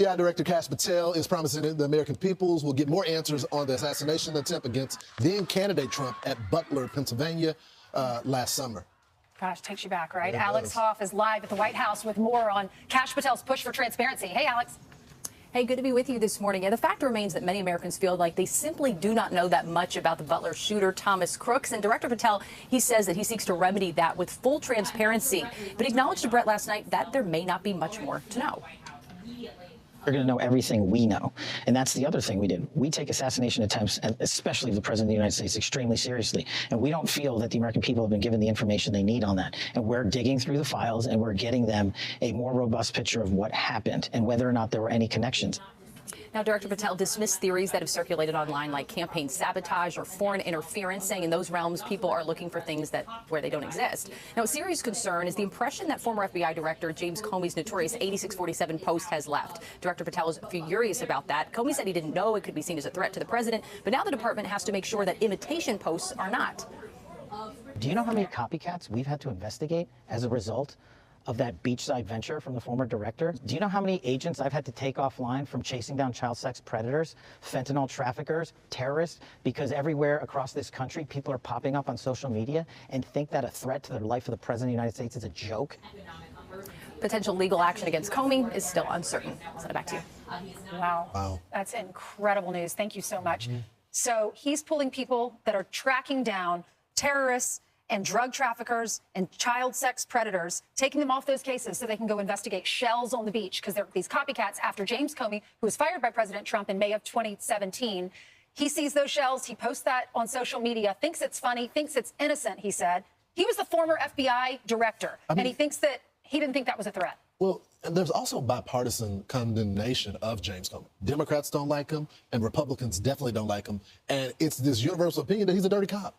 FBI Director Kash Patel is promising that the American peoples will get more answers on the assassination attempt against then-candidate Trump at Butler, Pennsylvania, last summer. Gosh, takes you back, right? It Alex does. Hoff is live at the White House with more on Kash Patel's push for transparency. Hey, Alex. Hey, good to be with you this morning. And the fact remains that many Americans feel like they simply do not know that much about the Butler shooter, Thomas Crooks. And Director Patel, he says that he seeks to remedy that with full transparency, but acknowledged to Brett last night that there may not be much more to know. They're going to know everything we know. And that's the other thing we did. We take assassination attempts, and especially the President of the United States, extremely seriously. And we don't feel that the American people have been given the information they need on that. And we're digging through the files, and we're getting them a more robust picture of what happened and whether or not there were any connections. Now, Director Patel dismissed theories that have circulated online like campaign sabotage or foreign interference, saying in those realms people are looking for things where they don't exist. Now, a serious concern is the impression that former FBI Director James Comey's notorious 8647 post has left. Director Patel is furious about that. Comey said he didn't know it could be seen as a threat to the president, but now the department has to make sure that imitation posts are not. Do you know how many copycats we've had to investigate as a result of that beachside venture from the former director? Do you know how many agents I've had to take offline from chasing down child sex predators, fentanyl traffickers, terrorists, because everywhere across this country people are popping up on social media and think that a threat to the life of the President of the United States is a joke? Potential legal action against Comey is still uncertain. I'll send it back to you. Wow. That's incredible news. Thank you so much. So he's pulling people that are tracking down terrorists and drug traffickers and child sex predators, taking them off those cases so they can go investigate shells on the beach, because they're these copycats after James Comey, who was fired by President Trump in May of 2017. He sees those shells. He posts that on social media, thinks it's funny, thinks it's innocent, he said. He was the former FBI director, and he thinks that he didn't think that was a threat. Well, and there's also bipartisan condemnation of James Comey. Democrats don't like him, and Republicans definitely don't like him. And it's this universal opinion that he's a dirty cop.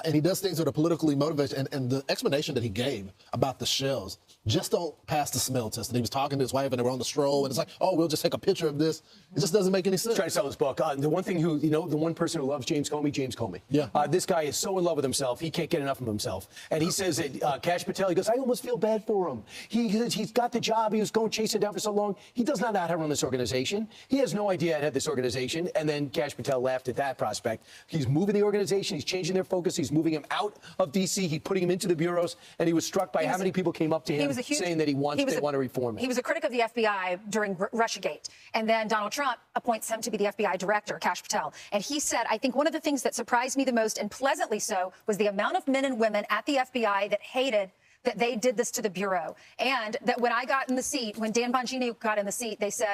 And he does things that are politically motivated. And the explanation that he gave about the shells just don't pass the smell test. And he was talking to his wife and they were on the stroll. And it's like, oh, we'll just take a picture of this. It just doesn't make any sense. He's trying to sell his book. The one thing the one person who loves James Comey. Yeah. This guy is so in love with himself, he can't get enough of himself. And he says that Kash Patel, he goes, I almost feel bad for him. He's got the job. He was going chasing down for so long. He does not know how to run this organization. He has no idea how to head this organization. And then Kash Patel laughed at that prospect. He's moving the organization. He's changing their focus. He's moving him out of D.C. He's putting him into the bureaus. And he was struck by how many people came up to him saying that they want to reform it. He was a critic of the FBI during Russiagate. And then Donald Trump appoints him to be the FBI director, Kash Patel. And he said, I think one of the things that surprised me the most, and pleasantly so, was the amount of men and women at the FBI that hated that they did this to the bureau. And that when I got in the seat, when Dan Bongino got in the seat, they said,